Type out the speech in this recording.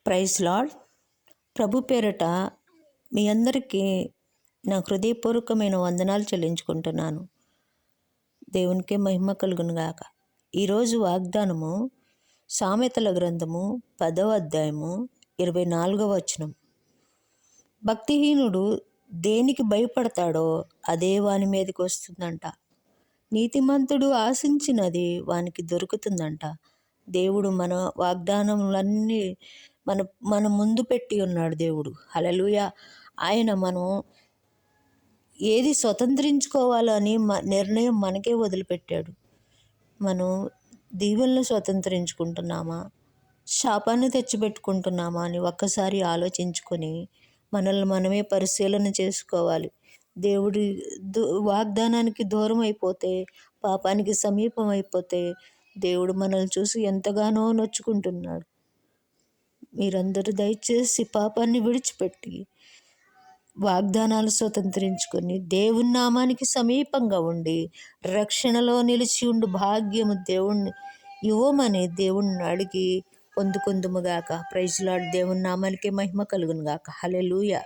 Praise lord. ప్రభు పేరట మీ అందరికీ నా హృదయపూర్వకమైన వందనాలు చెల్లించుకుంటున్నాను. దేవునికే మహిమ కలుగును గాక. ఈరోజు వాగ్దానము సామెతల గ్రంథము 10వ అధ్యాయము 24వ వచనం. భక్తిహీనుడు దేనికి భయపడతాడో అదే వాని మీదకి వస్తుందంట. నీతిమంతుడు ఆశించినది వానికి దొరుకుతుందంట. దేవుడు మన వాగ్దానములన్నీ మన ముందు పెట్టి ఉన్నాడు. దేవుడు హల్లెలూయా. ఆయన మనం ఏది స్వతంత్రించుకోవాలని నిర్ణయం మనకే వదిలిపెట్టాడు. మనం దీవెనలు స్వతంత్రించుకుంటున్నామా, శాపాన్ని తెచ్చిపెట్టుకుంటున్నామా అని ఒక్కసారి ఆలోచించుకొని మనల్ని మనమే పరిశీలన చేసుకోవాలి. దేవుడి వాగ్దానానికి దూరం అయిపోతే, పాపానికి సమీపం అయిపోతే దేవుడు మనల్ని చూసి ఎంతగానో నొచ్చుకుంటున్నాడు. మీరందరూ దయచేసి పాపాన్ని విడిచిపెట్టి వాగ్దానాలు స్వతంత్రించుకొని దేవుని నామానికి సమీపంగా ఉండి రక్షణలో నిలిచి ఉండు భాగ్యము దేవుణ్ణి ఇవ్వమని దేవుణ్ణి అడిగి పొందుకుందుముగాక. Praise lord. దేవుని నామానికి మహిమ కలుగును గాక. హల్లెలూయా.